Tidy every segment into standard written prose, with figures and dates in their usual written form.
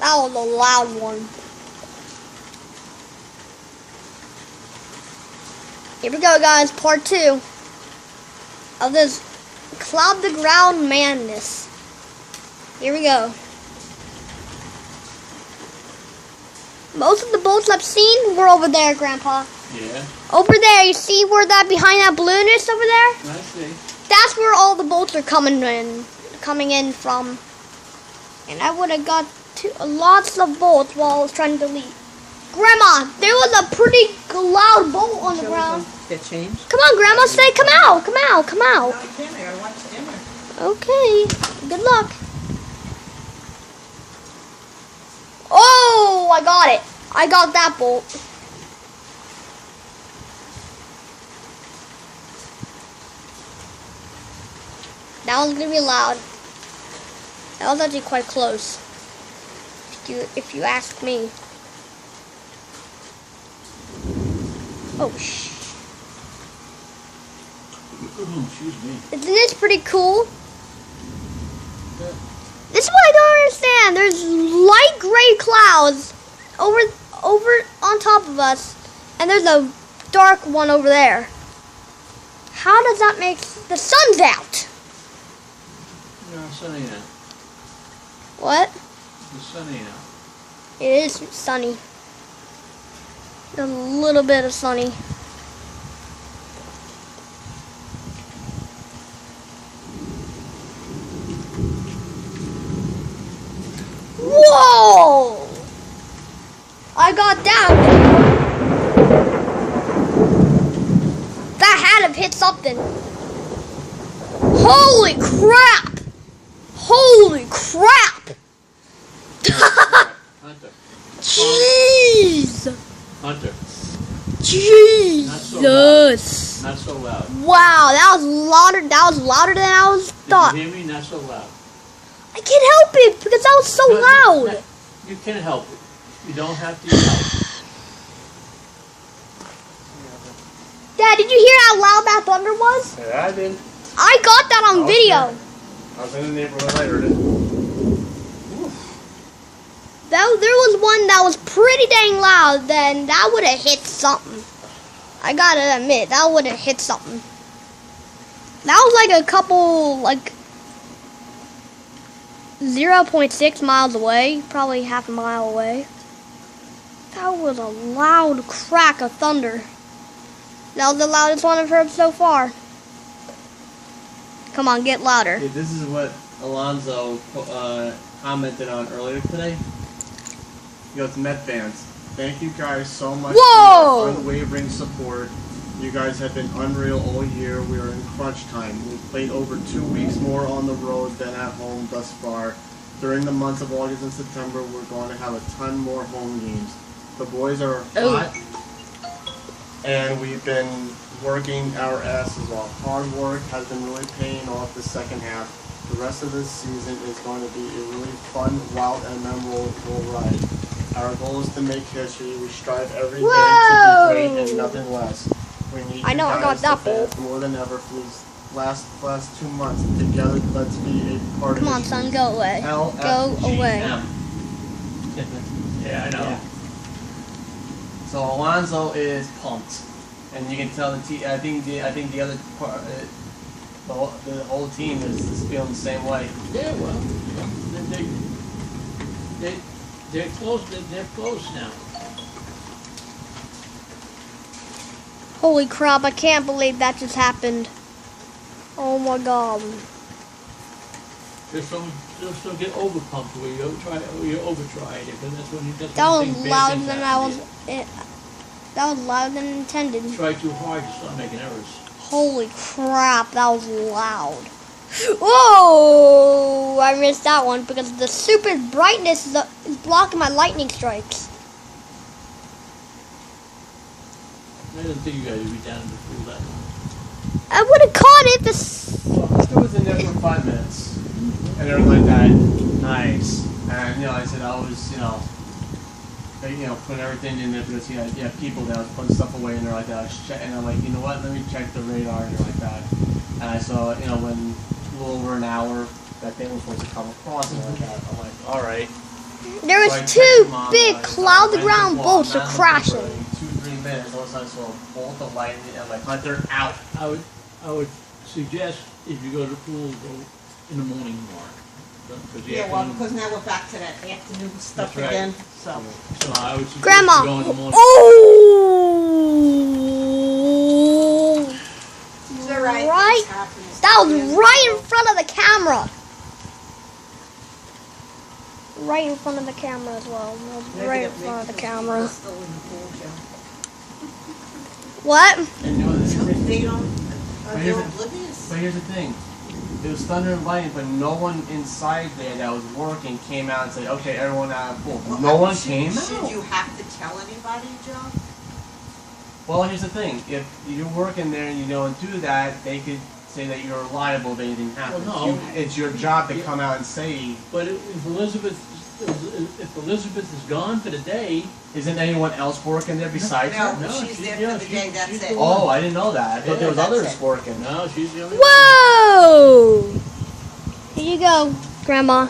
That was a loud one. Here we go, guys. Part 2 of this cloud to ground madness. Here we go. Most of the bolts I've seen were over there, Grandpa. Yeah. Over there. You see where that behind that balloon is over there? I see. That's where all the bolts are coming in from. And I would have got lots of bolts while I was trying to delete. Grandma, there was a pretty loud bolt on the ground. Get changed? Come on, Grandma, say, come out, come out, come out. No, I can't. I gotta watch the camera. Okay, good luck. Oh, I got it. I got that bolt. That one's gonna be loud. That was actually quite close, if you ask me. Oh, Excuse me. Isn't this pretty cool? Yeah. This is what I don't understand. There's light gray clouds over on top of us, and there's a dark one over there. How does that make the sun's out? No, sunny now. What? It's sunny now. It is sunny. A little bit of sunny. Whoa! I got that. That had to hit something. Holy crap! Holy crap! Hunter. Jeez! Hunter. Jesus! Not so loud. Wow, that was louder. That was louder than I was thought. Did you hear me? Not so loud. I can't help it because that was so loud. You can help it. You don't have to help. Dad, did you hear how loud that thunder was? Yeah, I did. I got that on video. I was in the neighborhood. I heard it. There was one that was pretty dang loud. Then that would have hit something. I gotta admit, that would have hit something. That was like a couple, like 0.6 miles away, probably half a mile away. That was a loud crack of thunder. That was the loudest one I've heard so far. Come on, get louder. Hey, this is what Alonzo commented on earlier today. He goes, Met fans, thank you guys so much Whoa! for your unwavering support. You guys have been unreal all year. We are in crunch time. We've played over 2 weeks more on the road than at home thus far. During the months of August and September, we're going to have a ton more home games. The boys are hot, and we've been working our asses off. Hard work has been really paying off the second half. The rest of this season is going to be a really fun, wild, and memorable ride. Our goal is to make history. We strive every day to be great and nothing less. We need I know, you I got guys, that the fans, more than ever for these last 2 months. Together, let's be a part Come of on, history. son, go away. Go away. Yeah, I know. Yeah. So Alonzo is pumped, and you can tell I think the other part, the whole team is feeling the same way. Yeah, well, they're close. They're close now. Holy crap, I can't believe that just happened. Oh my god. Just don't get overpumped where you overtry it, because that's when you get. That was louder than that was louder than intended. Try too hard, you start making errors. Holy crap, that was loud. Whoa! I missed that one because the super brightness is blocking my lightning strikes. I didn't think you guys would be down before that. I would have caught it. It was in there for 5 minutes, and they were like that, nice. And I said I was, putting everything in there because you have people that was putting stuff away in there like that. And I'm like, you know what? Let me check the radar and like that. And I saw, when a little over an hour that thing was supposed to come across and like that. I'm like, all right. There So I was texted two Mom, big I cloud went to ground walk, bolts not are looking crashing. for like 2-3 minutes. All of a sudden I saw a bolt of lightning. I'm like, Hunter, out. I would suggest if you go to the pool, go in the morning, Mark. Because the Yeah, well, afternoon- because now we're back to that afternoon stuff That's right. again, so. So I would suggest Grandma. you go in the morning. Oh! It's all right. Right. It happens. That was Yeah. right in front of the camera. Right in front of the camera as well. Maybe Right in that- front of the maybe camera. people are still in the pool, Joe. What? And you know, this is They don't, are they here's the- oblivious? But here's the thing. There was thunder and lightning, but no one inside there that was working came out and said, okay, everyone out of the pool. Well, No one should- came Should out. you have to tell anybody, Joe? Well, here's the thing. If you're working there and you don't do that, they could say that you're liable if anything happens. Well, no. It's your job to come out and say, But if Elizabeth is gone for the day, isn't anyone else working there besides No. her? no, she's she- there for yeah, the she- day, that's she's it. the one. Oh, I didn't know that. I thought Yeah, there was that's others it. working. No, she's the only one. Whoa! Here you go, Grandma.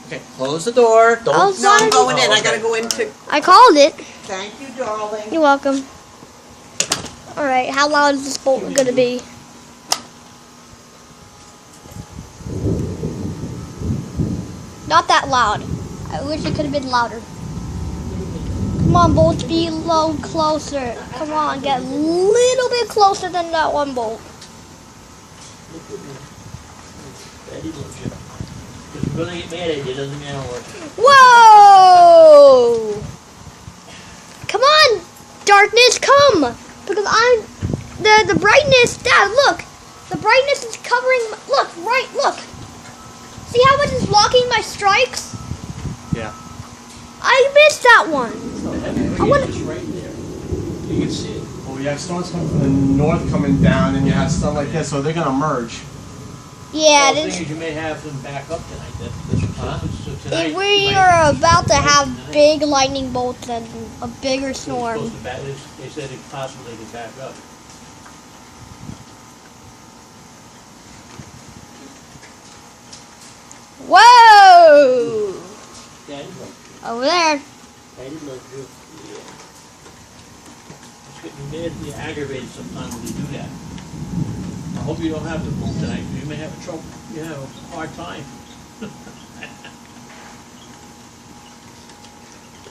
Okay, close the door. Don't. Oh, No, I'm going in, Oh, I gotta okay. go into, I called it. thank you, darling. You're welcome. Alright, how loud is this bolt gonna be? Not that loud. I wish it could have been louder. Come on, bolts, be low closer. Come on, get a little bit closer than that one bolt. Daddy loves you. If you're gonna get mad at you, it doesn't matter what. Whoa! Come on, darkness, come! Because the brightness, Dad, look! The brightness is covering, look, look! See how much is blocking my strikes? Yeah. I missed that one. I wanna- It's right there. You can see it. Well, you have storms coming from the north coming down, and you have stuff like this, so they're gonna merge. Yeah, Well, the this, thing is, you may have them back up tonight. So tonight. we you might- are about to have tonight. big lightning bolts and a bigger They're storm. supposed to back- They said it possibly could back up. Whoa! Daddy loves you. Over there. Daddy loves you. Yeah. It's getting mad, you're aggravated sometimes when you do that. I hope you don't have to pull tonight. You may have a trouble. You have a hard time.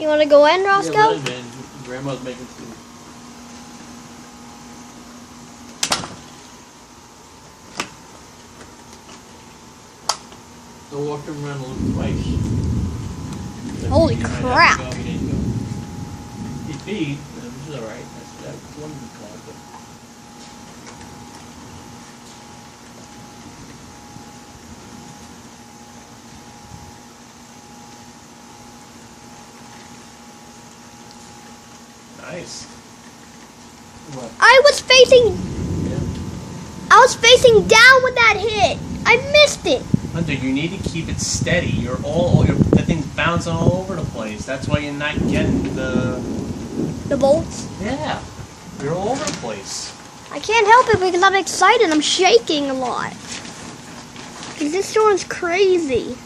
You want to go in, Roscoe? Yeah, really, man. Grandma's making food. So walk them around a little twice. Holy You might have to crap. go, you didn't go. He peed, which is all right. That's one good call, but Nice. What? I was facing yeah. I was facing down when that hit. I missed it. Hunter, you need to keep it steady. That thing's bouncing all over the place. That's why you're not getting the. The bolts. Yeah. You're all over the place. I can't help it because I'm excited. I'm shaking a lot. Because this storm's crazy.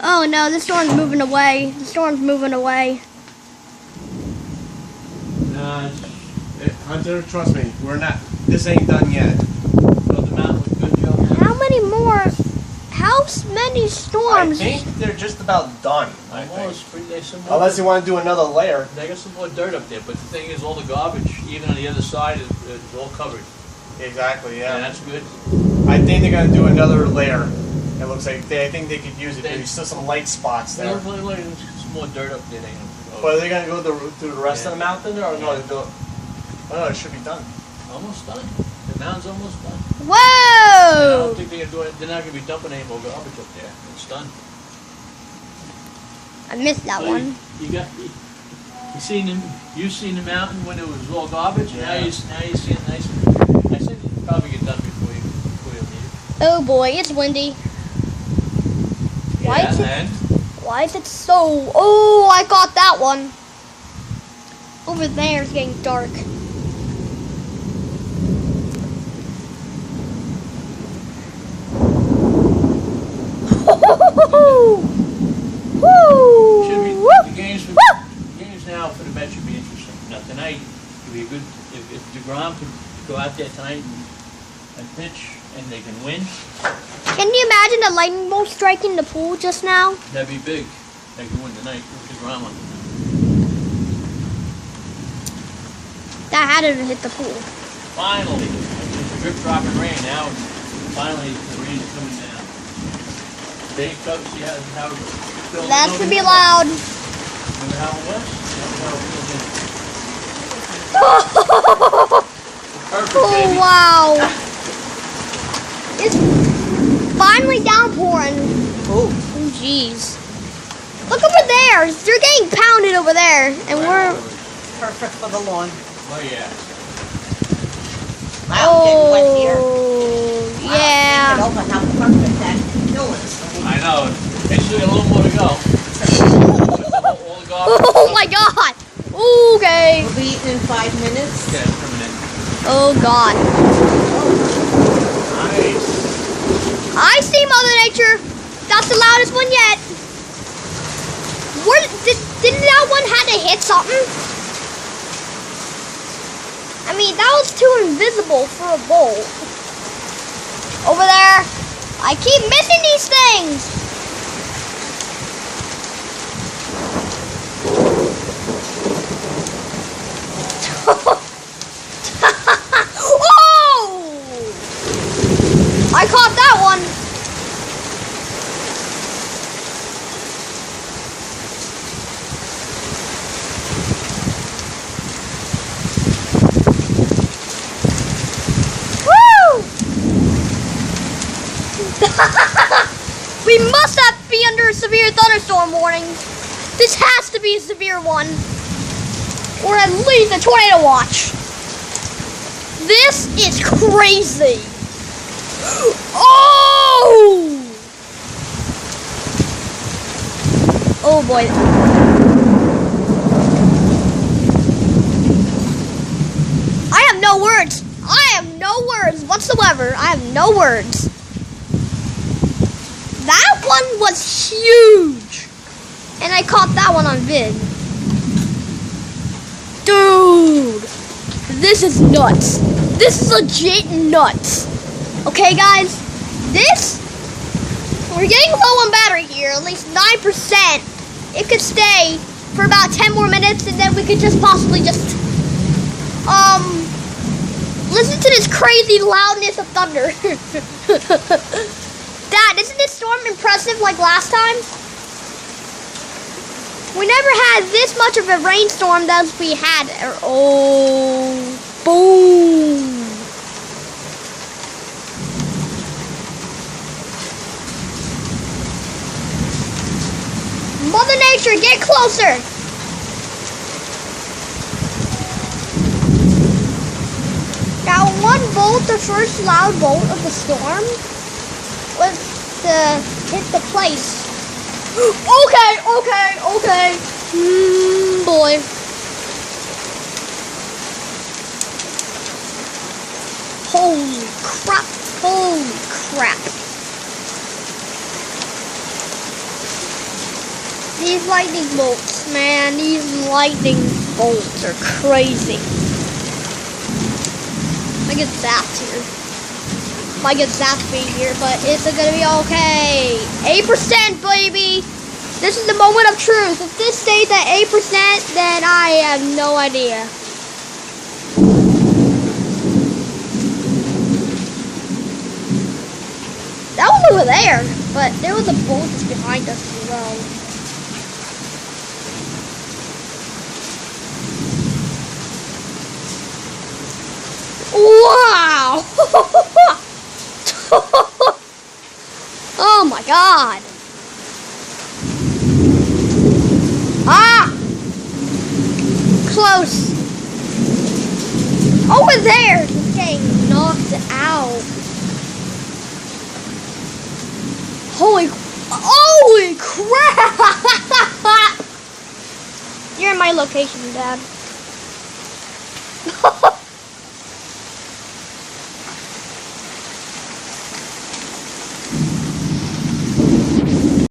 Oh no, this storm's moving away. The storm's moving away. Nah, Hunter, trust me, we're not. This ain't done yet. So the mountain was good, Joe? How many I storms? think they're just about done. I think. Almost. There's some more. Unless you want to do another layer. They got some more dirt up there, but the thing is, all the garbage, even on the other side, is all covered. Exactly. Yeah, that's good. I think they're gonna do another layer. It looks like I think they could use it. There's still some light spots there. There's some more dirt up there. They can But are they gonna go through the rest of the mountain, or no? Yeah. They do it. Oh no, it should be done. Almost done. The mountain's almost done. I don't Whoa! think they're not gonna be dumping any more garbage up there. It's done. I missed that So one. You seen the mountain when it was all garbage. Yeah. Now you see it nice. I said you'd probably get done before you leave. Oh boy, it's windy. Why is it- and Why is it so... Oh, I got that one. Over there it's getting dark. DeGrom could go out there tonight and pitch, and they can win, Can you imagine the lightning bolt striking the pool just now? that'd be big. They could win tonight with DeGrom on. That had to hit the pool. Finally, it's drip dropping rain now. Finally, the rain is coming down. They ain't covered. See how it filled That's in to over be here? loud. Remember how it was? That's how it filled in. Perfect, Oh, baby. wow. It's finally downpouring. Oh, Oh, jeez. Look over there. They're getting pounded over there. And Right we're... over it. perfect for the lawn. Oh yeah. Wow, getting wet here. Oh, Wow, yeah. Think it over how perfect that hill is. I know. It's still a little more to go. All the garbage. Oh, my God. Okay. We'll be eating in 5 minutes. Yeah, it's coming in. Oh, God. Nice. I see Mother Nature. That's the loudest one yet. Didn't that one had to hit something? I mean, that was too invisible for a bolt. Over there. I keep missing these things. Oh! I caught that one. Woo! We must not be under a severe thunderstorm warning. This has to be a severe one. Or at least a tornado watch. This is crazy. Oh! Oh boy. I have no words. I have no words whatsoever. I have no words. That one was huge. And I caught that one on vid. Dude, this is nuts. This is legit nuts. Okay, guys, we're getting low on battery here, at least 9%. It could stay for about 10 more minutes, and then we could just possibly just, listen to this crazy loudness of thunder. Dad, isn't this storm impressive like last time? We never had this much of a rainstorm as we had. Oh, boom. Mother Nature, get closer. Now, one bolt, the first loud bolt of the storm, was to hit the place. Okay. Boy. Holy crap. These lightning bolts, man, these lightning bolts are crazy. I get zapped here. Might get zapped being here, but it's gonna be okay. 8%, baby! This is the moment of truth. If this stays at 8%, then I have no idea. That was over there, but there was a bolt just behind us as well. Wow! Oh my God! Ah! Close. Over there! It's getting knocked out. Holy crap! You're in my location, Dad.